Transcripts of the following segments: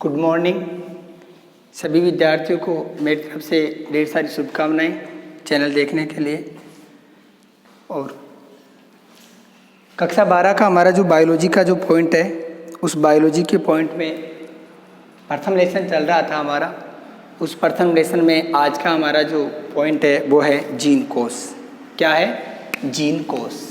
Good morning सभी विद्यार्थियों को मेरी तरफ से ढेर सारी शुभकामनाएं चैनल देखने के लिए। और कक्षा 12 का हमारा जो बायोलॉजी का जो पॉइंट है, उस बायोलॉजी के पॉइंट में प्रथम लेसन चल रहा था हमारा। उस प्रथम लेसन में आज का हमारा जो पॉइंट है वो है जीन कोश। क्या है? जीन कोश।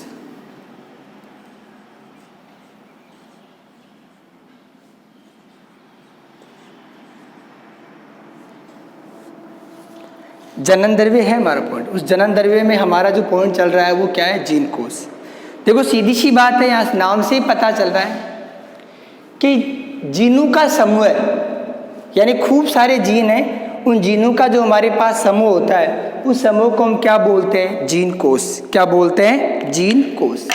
जनन द्रव्य है हमारा पॉइंट। उस जनन द्रव्य में हमारा जो पॉइंट चल रहा है वो क्या है? जीन कोश। देखो सीधी सी बात है, यहाँ नाम से ही पता चल रहा है कि जीनों का समूह है, यानी खूब सारे जीन हैं। उन जीनों का जो हमारे पास समूह होता है उस समूह को हम क्या बोलते हैं? जीन कोश। क्या बोलते हैं? जीन कोश।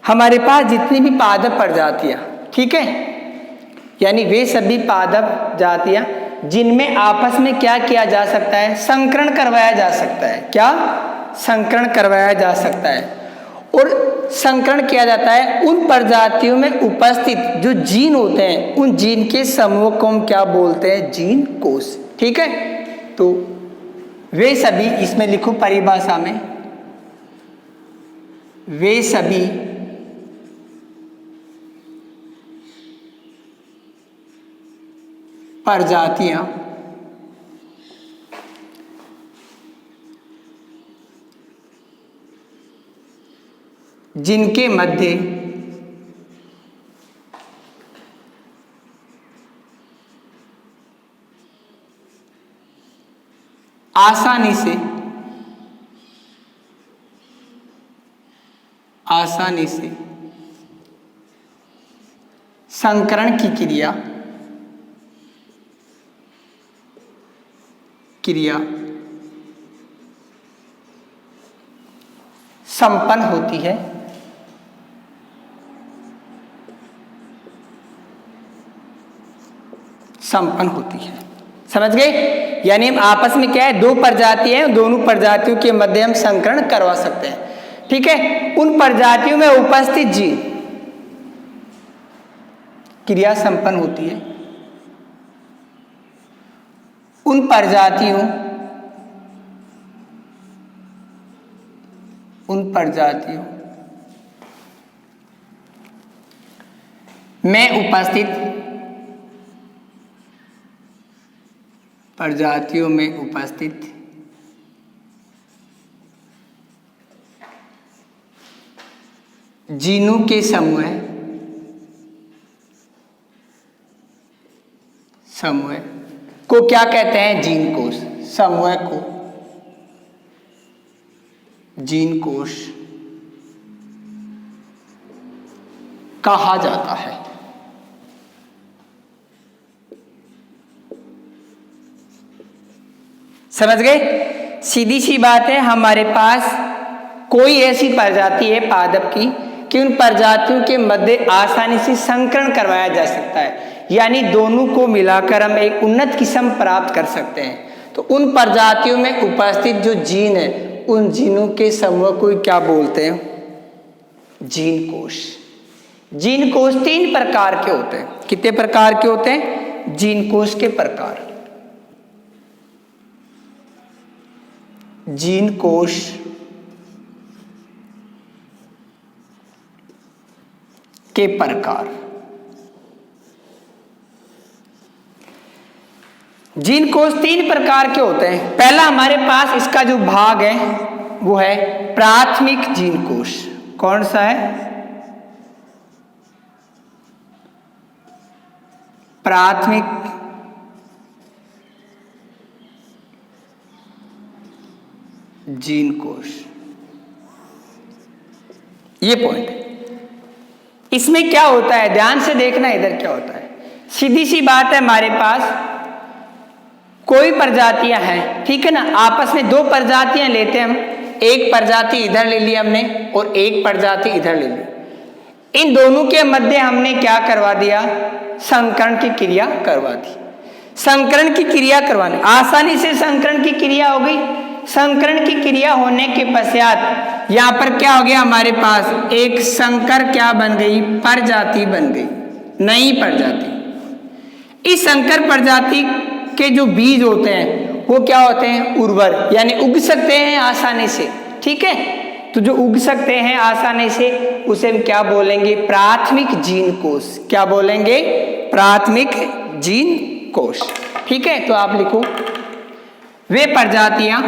हमारे पास जितनी भी पादप प्रजातियां, ठीक है, यानी वे सभी पादप जातियां जिनमें आपस में क्या किया जा सकता है? संकरण करवाया जा सकता है। क्या? संकरण करवाया जा सकता है। और संकरण किया जाता है उन प्रजातियों में उपस्थित जो जीन होते हैं, उन जीन के समूह को हम क्या बोलते हैं? जीन कोश। ठीक है, तो वे सभी, इसमें लिखो परिभाषा में, वे सभी प्रजातियां जिनके मध्य आसानी से संकरण की क्रिया संपन्न होती है, समझ गए? यानी हम आपस में क्या है, दो प्रजाति हैं, दोनों प्रजातियों के मध्य हम संकरण करवा सकते हैं। ठीक है, उन प्रजातियों में उपस्थित जीन क्रिया संपन्न होती है। उन प्रजातियों में उपस्थित जीनों के समूह को क्या कहते हैं? जीन कोश। समूह को जीन कोश कहा जाता है। समझ गए? सीधी सी बात है, हमारे पास कोई ऐसी प्रजाति है पादप की कि उन प्रजातियों के मध्य आसानी से संकरण करवाया जा सकता है, यानी दोनों को मिलाकर हम एक उन्नत किस्म प्राप्त कर सकते हैं। तो उन प्रजातियों में उपस्थित जो जीन है, उन जीनों के समूह को क्या बोलते हैं? जीन कोश। जीन कोश 3 प्रकार के होते हैं। कितने प्रकार के होते हैं? जीन कोश के प्रकार। जीन कोश के प्रकार। जीन कोश 3 प्रकार के होते हैं। पहला हमारे पास इसका जो भाग है वो है प्राथमिक जीन कोश। कौन सा है? प्राथमिक जीन कोश। ये पॉइंट है। इसमें क्या होता है, ध्यान से देखना इधर क्या होता है। सीधी सी बात है, हमारे पास कोई प्रजातियां हैं, ठीक है ना, आपस में 2 प्रजातियां लेते हैं हम। एक प्रजाति इधर ले ली हमने और एक प्रजाति इधर ले ली। इन दोनों के मध्य हमने क्या करवा दिया? संकरण की क्रिया करवा दी। संकरण की क्रिया करवाने, आसानी से संकरण की क्रिया हो गई। संकरण की क्रिया होने के पश्चात यहाँ पर क्या हो गया? हमारे पास एक संकर क्या बन गई? प्रजाति बन गई, नई प्रजाति। इस संकर प्रजाति के जो बीज होते हैं वो क्या होते हैं? उर्वर, यानी उग सकते हैं आसानी से। ठीक है, तो जो उग सकते हैं आसानी से उसे हम क्या बोलेंगे? प्राथमिक जीन कोश। क्या बोलेंगे? प्राथमिक जीन कोश। ठीक है, तो आप लिखो वे प्रजातियां,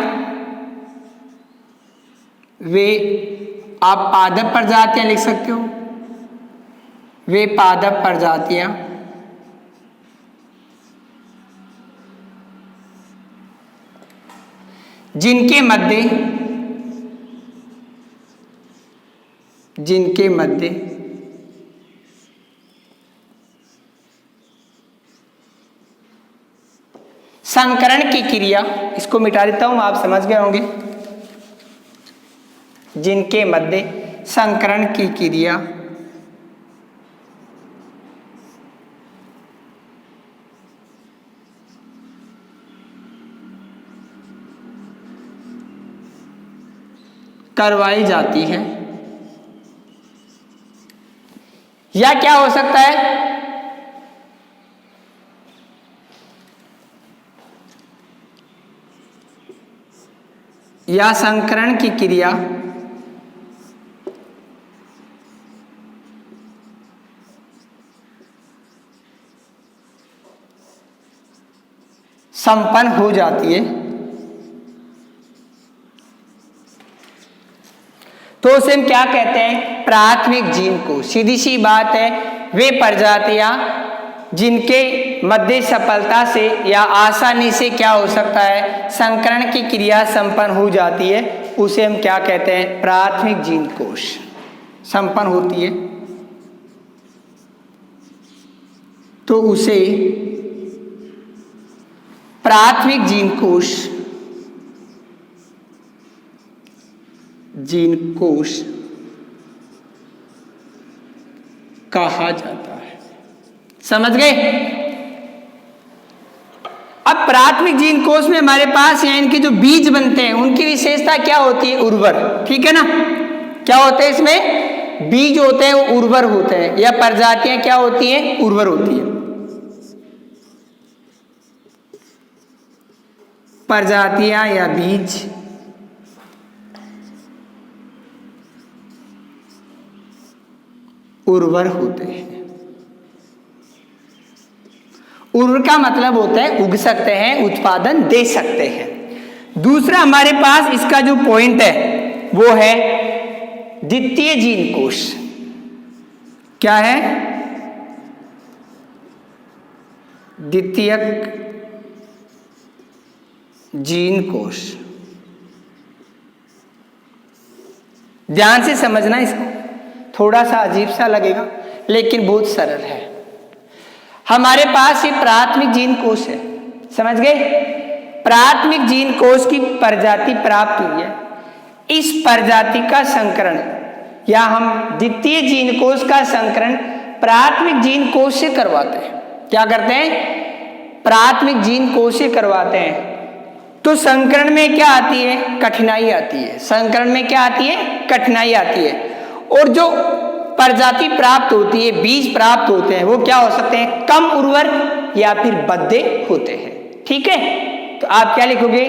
वे, आप पादप प्रजातियां लिख सकते हो, वे पादप प्रजातियां जिनके मध्य संकरण की क्रिया, इसको मिटा देता हूं, आप समझ गए होंगे। जिनके मध्य संकरण की क्रिया करवाई जाती है, या क्या हो सकता है? या संकरण की क्रिया संपन्न हो जाती है। तो उसे हम क्या कहते हैं? प्राथमिक जीन कोश। सीधी सी बात है, वे प्रजातियां जिनके मध्य सफलता से या आसानी से क्या हो सकता है? संकरण की क्रिया संपन्न हो जाती है, उसे हम क्या कहते हैं? प्राथमिक जीन कोश। संपन्न होती है तो उसे प्राथमिक जीन कोश कहा जाता है। समझ गए? अब प्राथमिक जीन कोश में हमारे पास यहाँ इनके जो बीज बनते हैं उनकी विशेषता क्या होती है? उर्वर। ठीक है ना? क्या होते हैं इसमें? बीज होते हैं वो उर्वर होते हैं, या प्रजातियां क्या होती हैं? उर्वर होती है। प्रजातियां या बीज उर्वर होते हैं। उर्वर का मतलब होता है उग सकते हैं, उत्पादन दे सकते हैं। दूसरा हमारे पास इसका जो पॉइंट है वो है द्वितीय जीन कोश। क्या है? द्वितीयक जीन कोश। ध्यान से समझना इसको, थोड़ा सा अजीब सा लगेगा लेकिन बहुत सरल है। हमारे पास ये प्राथमिक जीन कोश है, समझ गए? प्राथमिक जीन कोश की प्रजाति प्राप्त हुई है, इस प्रजाति का संकरण या हम द्वितीय जीन कोश का संकरण प्राथमिक जीन कोश से करवाते हैं। क्या करते हैं? प्राथमिक जीन कोश से करवाते हैं। तो संकरण में क्या आती है? कठिनाई आती है। संकरण में क्या आती है? कठिनाई आती है। और जो प्रजाति प्राप्त होती है, बीज प्राप्त होते हैं, वो क्या हो सकते हैं? कम उर्वर या फिर बद्धे होते हैं। ठीक है, तो आप क्या लिखोगे?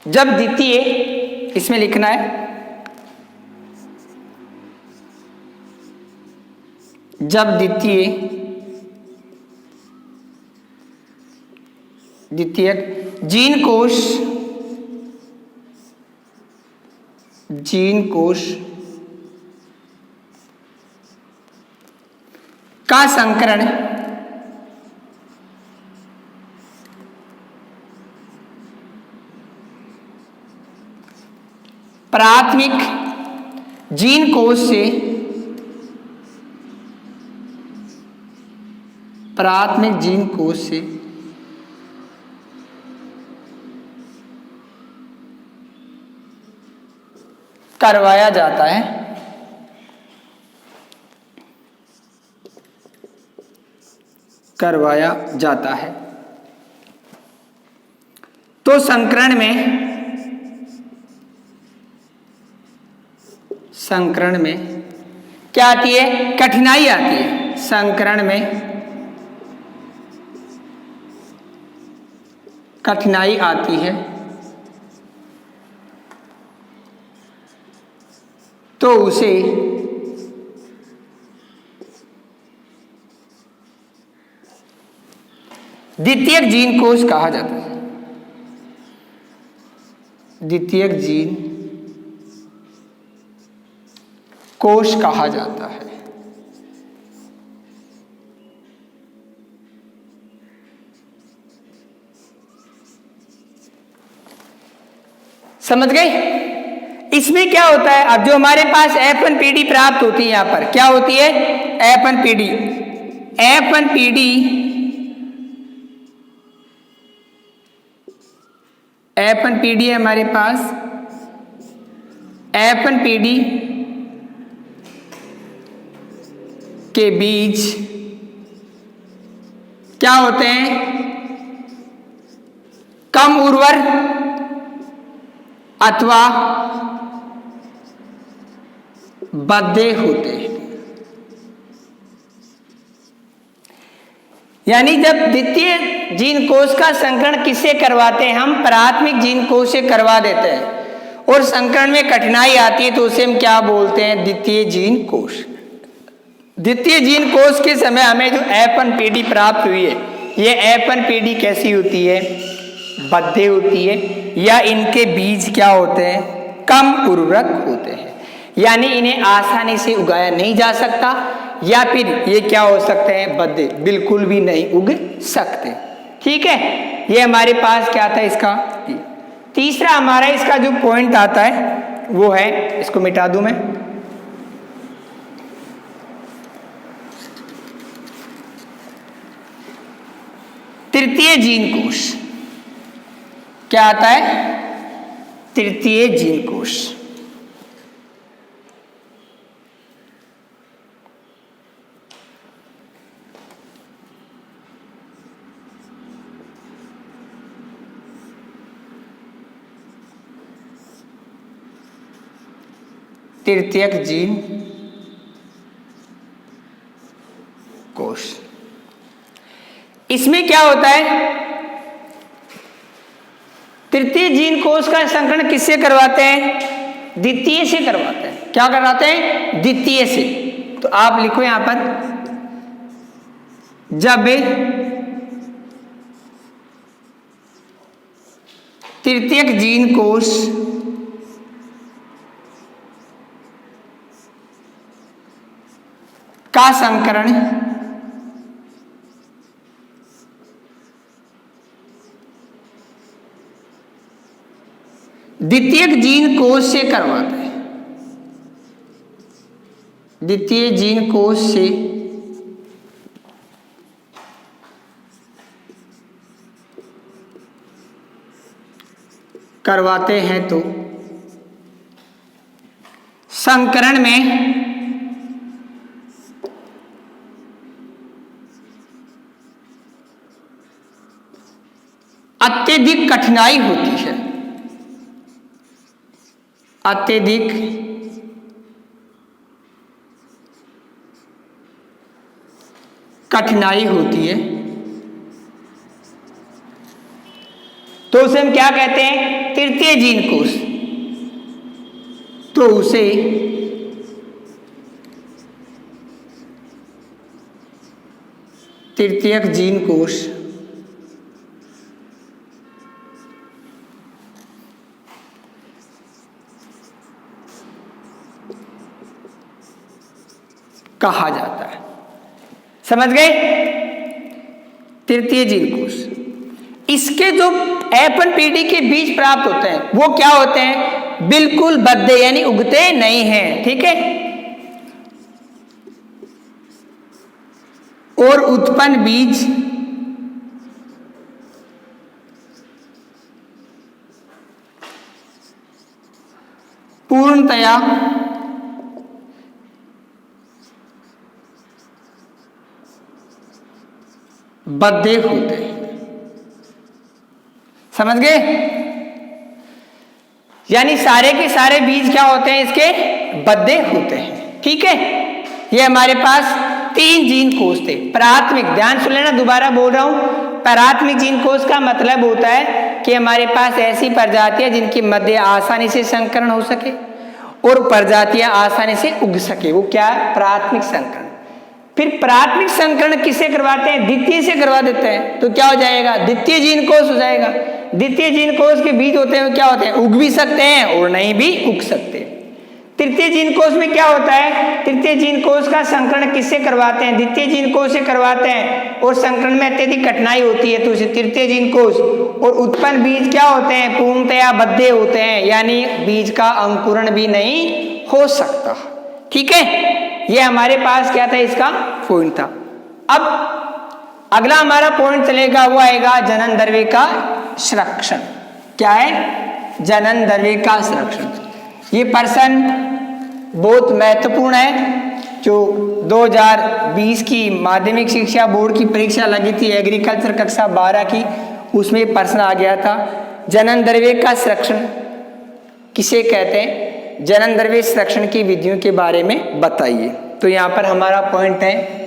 जब द्वितीय, इसमें लिखना है जब द्वितीयक जीन कोश का संकरण प्राथमिक जीन कोश से करवाया जाता है। तो संकरण में क्या आती है? कठिनाई आती है। संकरण में कठिनाई आती है तो उसे द्वितीयक जीन कोश कहा जाता है। द्वितीयक जीन कोश कहा जाता है। समझ गए? इसमें क्या होता है, अब जो हमारे पास F1PD प्राप्त होती है, यहां पर क्या होती है, F1PD। F1PD है हमारे पास। F1PD के बीज क्या होते हैं, कम उर्वर अथवा बद्धे होते हैं। यानी जब द्वितीय जीन कोश का संकरण किससे करवाते हैं, हम प्राथमिक जीन कोश से करवा देते हैं और संकरण में कठिनाई आती है तो उसे हम क्या बोलते हैं, द्वितीय जीन कोश। द्वितीय जीन कोश के समय हमें जो F1PD प्राप्त हुई है, ये F1PD कैसी होती है, बद्धे होती है, या इनके बीज क्या होते हैं, कम उर्वरक होते हैं, यानी इन्हें आसानी से उगाया नहीं जा सकता, या फिर ये क्या हो सकते हैं, बद्धे बिल्कुल भी नहीं उग सकते। ठीक है, ये हमारे पास क्या था इसका। तीसरा हमारा इसका जो पॉइंट आता है वो है, इसको मिटा दूं मैं, तृतीय जीन कोश। क्या आता है, तृतीय जीन कोश। तृतीयक जीन कोश, इसमें क्या होता है, तृतीय जीन कोश का संकरण किससे करवाते हैं, द्वितीय से करवाते हैं। क्या करवाते हैं, द्वितीय से। तो आप लिखो यहां पर, जब तृतीयक जीन कोश का संकरण द्वितीयक जीन कोश से करवाते हैं, द्वितीय जीन कोश से करवाते हैं तो संकरण में अत्यधिक कठिनाई होती है, अत्यधिक कठिनाई होती है, तो उसे हम क्या कहते हैं, तृतीय जीन कोश। तो उसे तृतीयक जीन कोश कहा जाता है। समझ गए, तृतीय जीन कोश। इसके जो F1PD के बीज प्राप्त होते हैं वो क्या होते हैं, बिल्कुल बद्धे यानी उगते नहीं हैं। ठीक है, और उत्पन्न बीज पूर्णतया बद्धे होते हैं। समझ गए, यानी सारे के सारे बीज क्या होते हैं, इसके बद्धे होते हैं। ठीक है, ये हमारे पास 3 जीन कोश थे। प्राथमिक, ध्यान सुन लेना, दोबारा बोल रहा हूं, प्राथमिक जीन कोश का मतलब होता है कि हमारे पास ऐसी प्रजातियां जिनके मध्य आसानी से संकरण हो सके और प्रजातियां आसानी से उग सके, वो क्या है? प्राथमिक संकरण। फिर प्राथमिक संकरण किससे करवाते हैं? द्वितीय से करवा देते हैं, तो क्या हो जाएगा? द्वितीय जीन कोश हो जाएगा। द्वितीय जीन कोश के बीज होते हैं, क्या होते हैं? उग भी सकते हैं और नहीं भी उग सकते। तृतीय जीन कोश में क्या होता है? तृतीय जीन कोश का संकरण किससे करवाते हैं? द्वितीय जीन कोश से करवाते हैं और संकरण में अत्यधिक कठिनाई होती है, तो उसे तृतीय जीन कोश। और उत्पन्न बीज क्या होते हैं? पूर्णतया बद्धे होते हैं, यानी बीज का अंकुरण भी नहीं हो सकता। ठीक है, ये हमारे पास क्या था? इसका पॉइंट था। अब अगला हमारा पॉइंट चलेगा, वो आएगा जनन द्रव्य का संरक्षण। क्या है? जनन द्रव्य का संरक्षण। ये प्रश्न बहुत महत्वपूर्ण है, जो 2020 की माध्यमिक शिक्षा बोर्ड की परीक्षा लगी थी एग्रीकल्चर कक्षा 12 की, उसमें प्रश्न आ गया था जनन द्रव्य का संरक्षण किसे कहते हैं? जनन द्रव्य संरक्षण की विधियों के बारे में बताइए। तो यहां पर हमारा पॉइंट है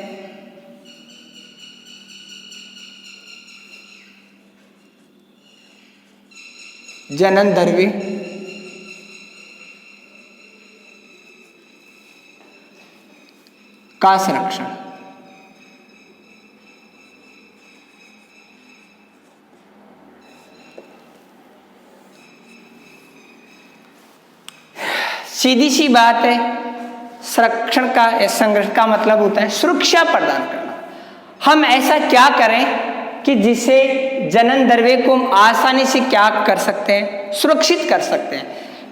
जनन द्रव्य का संरक्षण। सीधी सी बात है, संरक्षण का संग्रह का मतलब होता है सुरक्षा प्रदान करना। हम ऐसा क्या करें कि जिससे जनन द्रव्य को हम आसानी से क्या कर सकते हैं? सुरक्षित कर सकते हैं।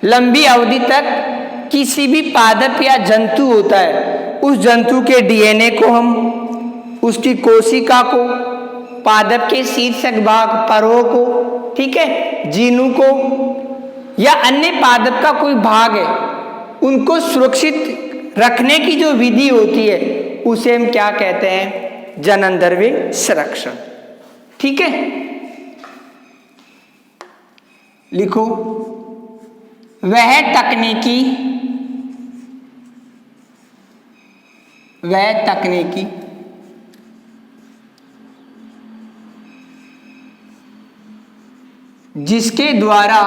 लंबी अवधि तक किसी भी पादप या जंतु होता है, उस जंतु के डीएनए को हम, उसकी कोशिका को, पादप के शीर्षक भाग परों को, ठीक है, जीनों को या अन्य पादप का कोई भाग है, उनको सुरक्षित रखने की जो विधि होती है उसे हम क्या कहते हैं? जनन द्रव्य संरक्षण। ठीक है, लिखो, वह तकनीकी जिसके द्वारा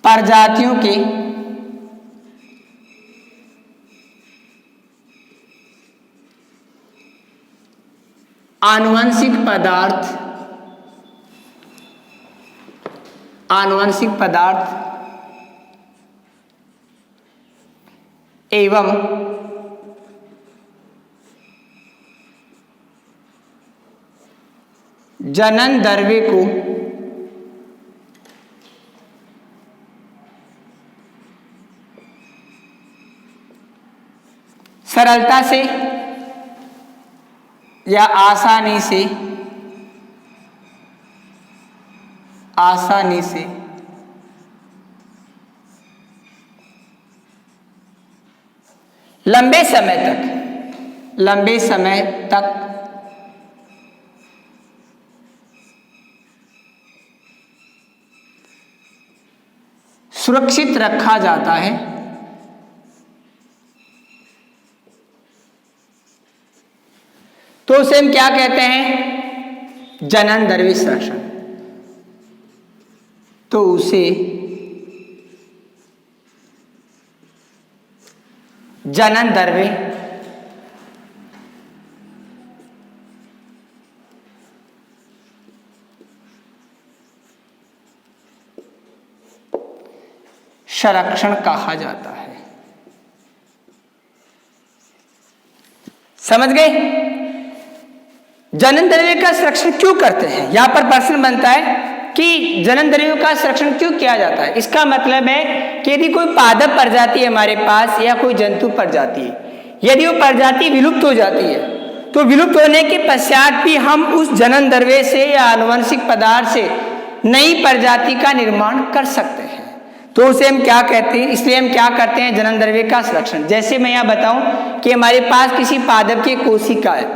प्रजातियों के आनुवंशिक पदार्थ एवं जनन द्रव्य को सरलता से या आसानी से लंबे समय तक सुरक्षित रखा जाता है, तो उसे हम क्या कहते हैं? जनन द्रव्य संरक्षण। तो उसे जनन द्रव्य संरक्षण कहा जाता है। समझ गए? जनन द्रव्य का संरक्षण क्यों करते हैं? यहां पर प्रश्न बनता है कि जनन द्रव्यों का संरक्षण क्यों किया जाता है। इसका मतलब है कि यदि कोई पादप प्रजाति है हमारे पास या कोई जंतु प्रजाति है, यदि वो प्रजाति विलुप्त हो जाती है, तो विलुप्त होने के पश्चात भी हम उस जनन द्रव्य से या आनुवंशिक पदार्थ से नई प्रजाति का निर्माण कर सकते हैं। तो उसे हम क्या कहते हैं? इसलिए हम क्या करते हैं? जनन द्रव्य का संरक्षण। जैसे मैं यहाँ बताऊं कि हमारे पास किसी पादप की कोशिका है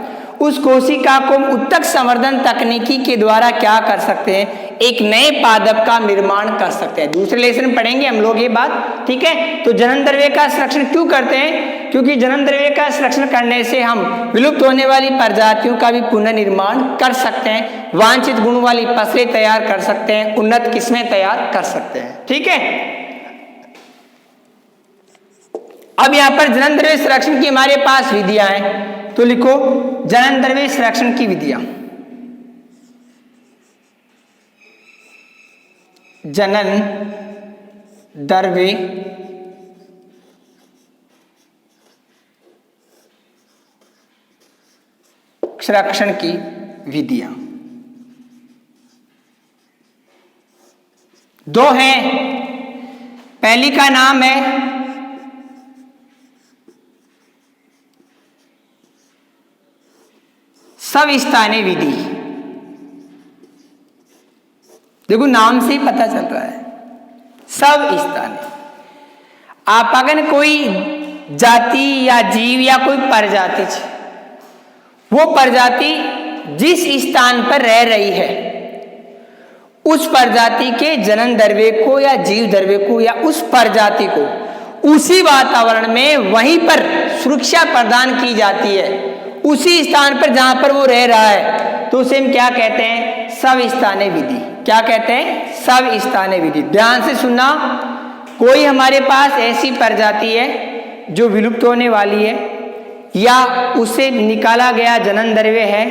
उस कोशिका को उत्तक संवर्धन तकनीकी के द्वारा क्या कर सकते हैं, एक नए पादप का निर्माण कर सकते हैं। दूसरे लेसन में पढ़ेंगे हम लोग ये बात, ठीक है। तो जनन द्रव्य का संरक्षण क्यों करते हैं, क्योंकि जनन द्रव्य का संरक्षण करने से हम विलुप्त होने वाली प्रजातियों का भी पुनर्निर्माण कर सकते हैं, वांछित गुण वाली फसलें तैयार कर सकते हैं, उन्नत किस्में तैयार कर सकते हैं, ठीक है। अब यहां पर जनन द्रव्य संरक्षण की हमारे पास विधियां हैं, तो लिखो जनन द्रव्य संरक्षण की विधियां। जनन द्रव्य संरक्षण की विधियां दो हैं। पहली का नाम है सविस्थानीय विधि। देखो नाम से ही पता चल रहा है, सविस्थानीय। आप अगर कोई जाति या जीव या कोई प्रजाति, वो प्रजाति जिस स्थान पर रह रही है उस प्रजाति के जनन द्रव्य को या जीव द्रव्य को या उस प्रजाति को उसी वातावरण में वहीं पर सुरक्षा प्रदान की जाती है, उसी स्थान पर जहां पर वो रह रहा है, तो उसे हम क्या कहते हैं, सविस्थानीय विधि। क्या कहते हैं, सविस्थानीय विधि। ध्यान से सुनना, कोई हमारे पास ऐसी प्रजाति है जो विलुप्त होने वाली है या उससे निकाला गया जनन द्रव्य है,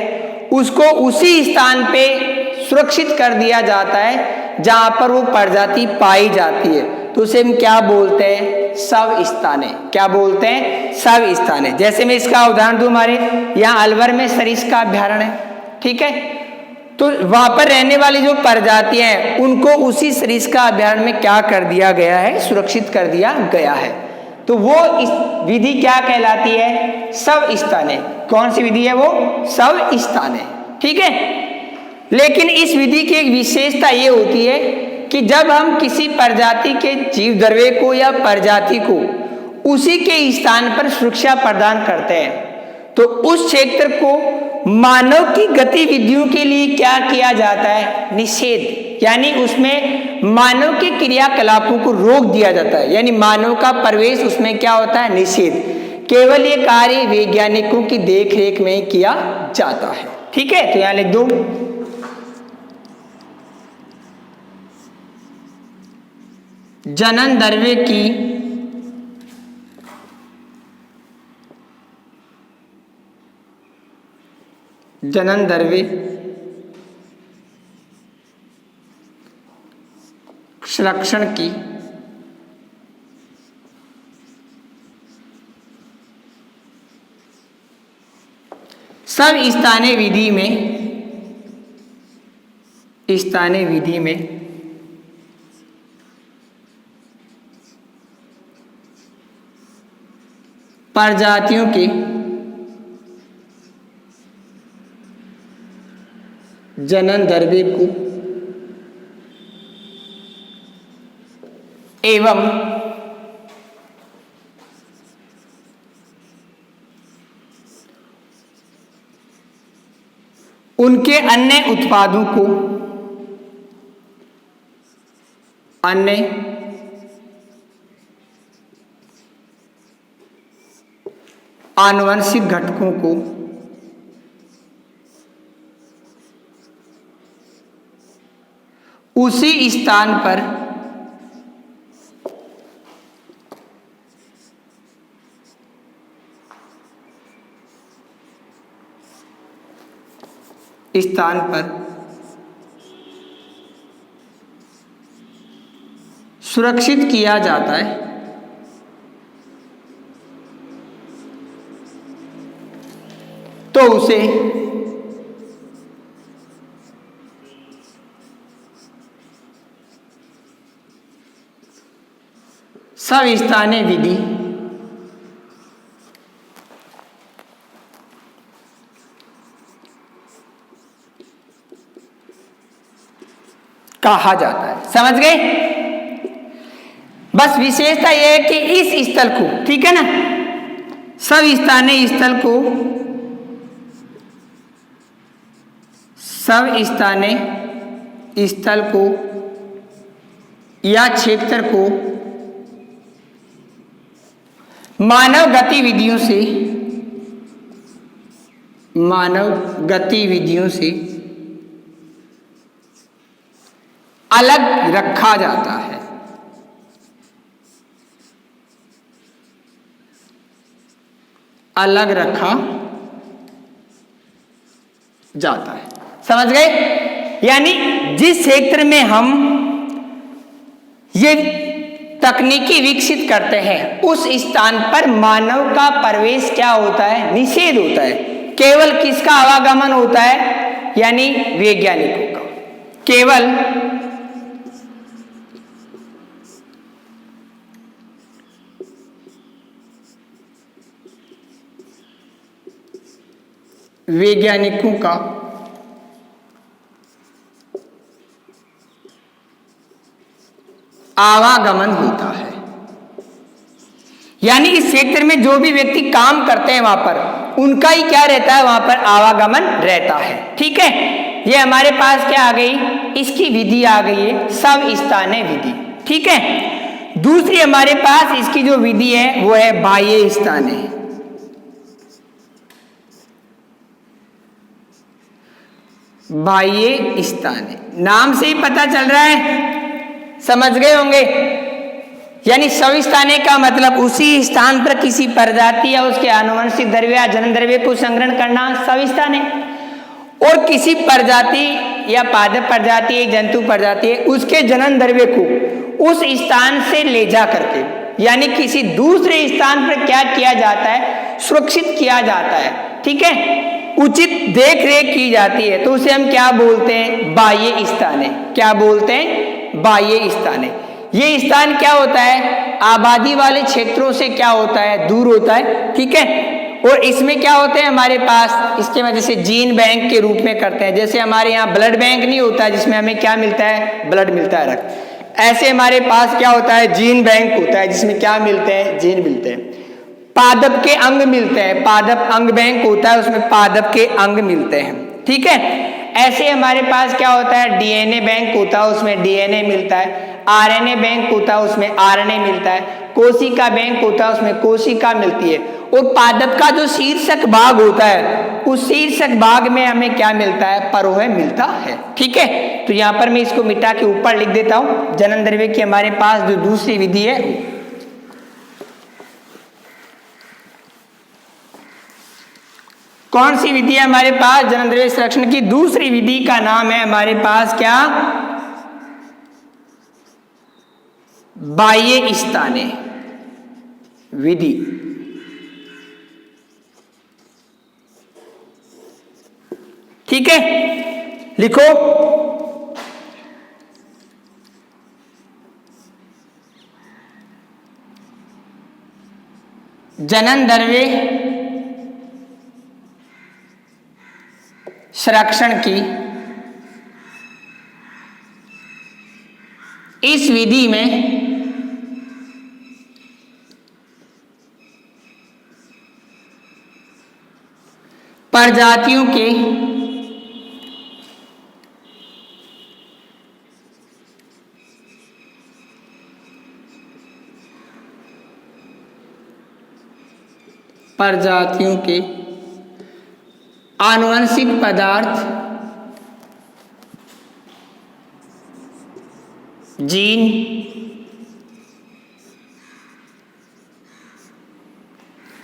उसको उसी स्थान पे सुरक्षित कर दिया जाता है जहां पर वो प्रजाति पाई जाती है, तो उसे हम क्या बोलते हैं, सविस्थानीय। क्या बोलते हैं, सविस्थानीय। जैसे मैं इसका उदाहरण दूं, हमारे यहाँ अलवर में सरिस्का का अभ्यारण्य है, ठीक है। तो वहां पर रहने वाली जो प्रजातियां हैं उनको उसी सरिस्का का अभ्यारण्य में क्या कर दिया गया है, सुरक्षित कर दिया गया है। तो वो इस विधि क्या कहलाती है, सविस्थानीय। कौन सी विधि है वो, सविस्थानीय, ठीक है। लेकिन इस विधि की एक विशेषता ये होती है कि जब हम किसी प्रजाति के जीव द्रव्य को या प्रजाति को उसी के स्थान पर सुरक्षा प्रदान करते हैं, तो उस क्षेत्र को मानव की गतिविधियों के लिए क्या किया जाता है, निषेध। यानी उसमें मानव के क्रियाकलापों को रोक दिया जाता है, यानी मानव का प्रवेश उसमें क्या होता है, निषेध। केवल ये कार्य वैज्ञानिकों की देखरेख में किया जाता है, ठीक है। तो यहां लिख दो, जनन द्रव्य की जनन द्रव्य संरक्षण की सविस्थानीय विधि में प्रजातियों के जनन द्रव्य को एवं उनके अन्य उत्पादों को अन्य आनुवंशिक घटकों को उसी स्थान पर सुरक्षित किया जाता है, तो उसे सविस्थानीय विधि कहा जाता है। समझ गए? बस विशेषता यह है कि इस स्थल को, ठीक है ना, सविस्थानीय स्थल को स्वस्थानीय स्थल को या क्षेत्र को मानव गतिविधियों से अलग रखा जाता है। अलग रखा जाता है। समझ गए? यानी जिस क्षेत्र में हम ये तकनीकी विकसित करते हैं उस स्थान पर मानव का प्रवेश क्या होता है? निषेध होता है। केवल किसका आवागमन होता है? यानी वैज्ञानिकों का। केवल वैज्ञानिकों का आवागमन होता है। यानी इस क्षेत्र में जो भी व्यक्ति काम करते हैं वहां पर उनका ही क्या रहता है? वहां पर आवागमन रहता है। ठीक है, ये हमारे पास क्या आ गई? इसकी विधि आ गई है स्वस्थानीय विधि। ठीक है, दूसरी हमारे पास इसकी जो विधि है वो है बाह्य स्थानीय। बाह्य स्थानीय नाम से ही पता चल रहा है, समझ गए होंगे। यानी स्वस्थानीय का मतलब उसी स्थान पर किसी प्रजाति या उसके आनुवंशिक द्रव्य या जन्म द्रव्य को संग्रहण करना स्वस्थानीय। और किसी प्रजाति या पादप प्रजाति या जंतु प्रजाति है उसके जन्म द्रव्य को उस स्थान से ले जा करके यानी किसी दूसरे स्थान पर क्या किया जाता है? सुरक्षित किया जाता है। ठीक है, उचित देख रेख की जाती है तो उसे हम क्या बोलते हैं? बाह्य स्थानीय। क्या बोलते हैं? बाह्य स्थानीय। ये स्थान क्या होता है? आबादी वाले क्षेत्रों से क्या होता है? दूर होता है। ठीक है, और इसमें क्या होते हैं हमारे पास? इसके वजह से जीन बैंक के रूप में करते हैं। जैसे हमारे यहाँ ब्लड बैंक नहीं होता जिसमें हमें क्या मिलता है? ब्लड मिलता है, रक्त। ऐसे हमारे पास क्या होता है? जीन बैंक होता है जिसमें क्या मिलते हैं? जीन मिलते हैं। पादप के अंग मिलते हैं, पादप अंग बैंक होता है उसमें पादप के अंग मिलते हैं। ठीक है, ऐसे हमारे पास क्या होता है? डीएनए बैंक होता है उसमें डीएनए मिलता है। आरएनए बैंक होता है उसमें आरएनए मिलता है। कोशिका बैंक होता है उसमें कोशिका मिलती है। और पादप का जो शीर्षक भाग होता है उस शीर्षक भाग में हमें क्या मिलता है? परोह मिलता है। ठीक है, तो यहां पर मैं इसको मिटा के ऊपर लिख देता हूं। जन्म द्रव्य की हमारे पास जो दूसरी विधि है, कौन सी विधि है हमारे पास? जन्म द्रव्य संरक्षण की दूसरी विधि का नाम है हमारे पास क्या? बाह्य स्थानीय विधि। ठीक है, लिखो जन्म द्रव्य संरक्षण की इस विधि में प्रजातियों के आनुवंशिक पदार्थ, जीन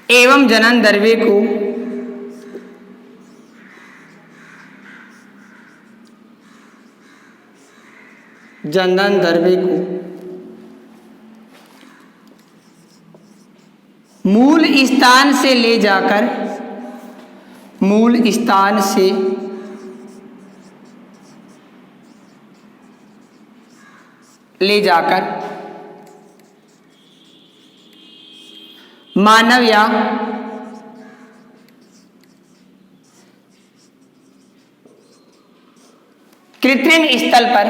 एवं जन्म द्रव्य को मूल स्थान से ले जाकर मानव या कृत्रिम स्थल पर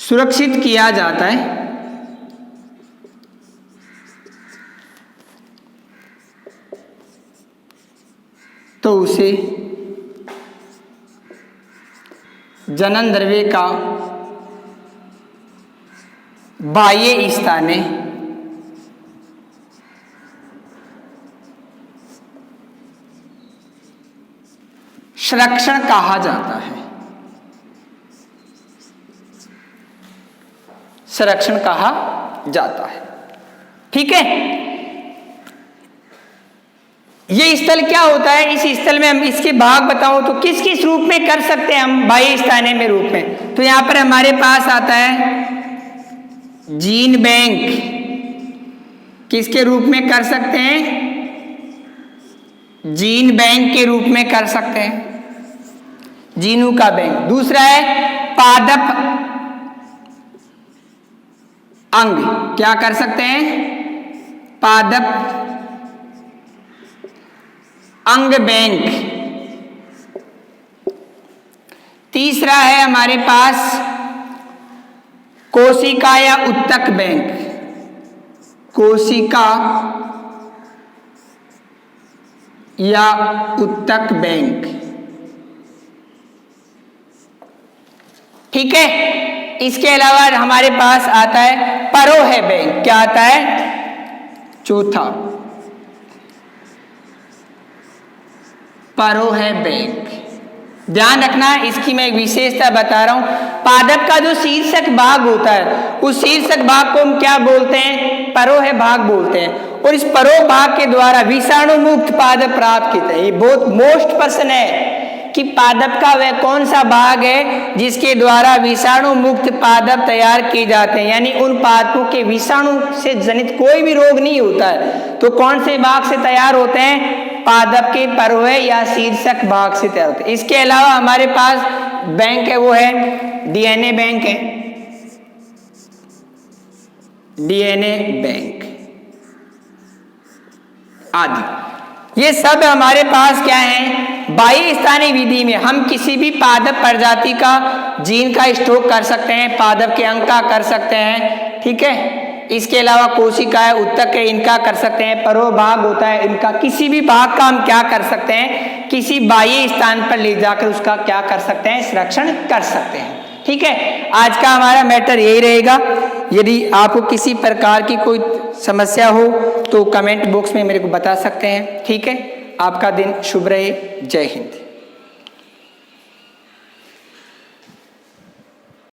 सुरक्षित किया जाता है तो उसे जनन द्रव्य का बाह्य स्थाने संरक्षण कहा जाता है। संरक्षण कहा जाता है। ठीक है, ये स्थल क्या होता है? इस स्थल में हम इसके भाग बताऊं तो किस किस रूप में कर सकते हैं हम बाह्य स्थाने में रूप में? तो यहां पर हमारे पास आता है जीन बैंक, किसके रूप में कर सकते हैं? जीन बैंक के रूप में कर सकते हैं, जीनू का बैंक। दूसरा है पादप अंग, क्या कर सकते हैं? पादप अंग बैंक। तीसरा है हमारे पास कोशिका या उत्तक बैंक, कोशिका या उत्तक बैंक। ठीक है, इसके अलावा हमारे पास आता है परोह बैंक। क्या आता है? चौथा परोह बैंक। ध्यान रखना, इसकी मैं एक विशेषता बता रहा हूं। पादप का जो शीर्षक भाग होता है उस शीर्षक भाग को हम क्या बोलते हैं? परोह भाग बोलते हैं। और इस परोह भाग के द्वारा विषाणु मुक्त पादप प्राप्त किया है। ये बहुत मोस्ट प्रश्न है कि पादप का वह कौन सा भाग है जिसके द्वारा विषाणु मुक्त पादप तैयार किए जाते हैं, यानी उन पादपों के विषाणु से जनित कोई भी रोग नहीं होता है। तो कौन से भाग से तैयार होते हैं? पादप के परोह या शीर्षक भाग से तैयार होते हैं। इसके अलावा हमारे पास बैंक है, वो है डीएनए बैंक है, डीएनए बैंक आदि। ये सब हमारे पास क्या है? बाह्य स्थानीय विधि में हम किसी भी पादप प्रजाति का जीन का स्टॉक कर सकते हैं, पादप के अंग का कर सकते हैं। ठीक है, इसके अलावा कोशिका है, उत्तक है, इनका कर सकते हैं। परोह भाग होता है इनका, किसी भी भाग का हम क्या कर सकते हैं? किसी बाह्य स्थान पर ले जाकर उसका क्या कर सकते हैं? संरक्षण कर सकते हैं। ठीक है, आज का हमारा मैटर यही रहेगा। यदि आपको किसी प्रकार की कोई समस्या हो तो कमेंट बॉक्स में मेरे को बता सकते हैं। ठीक है, आपका दिन शुभ रहे। जय हिंद।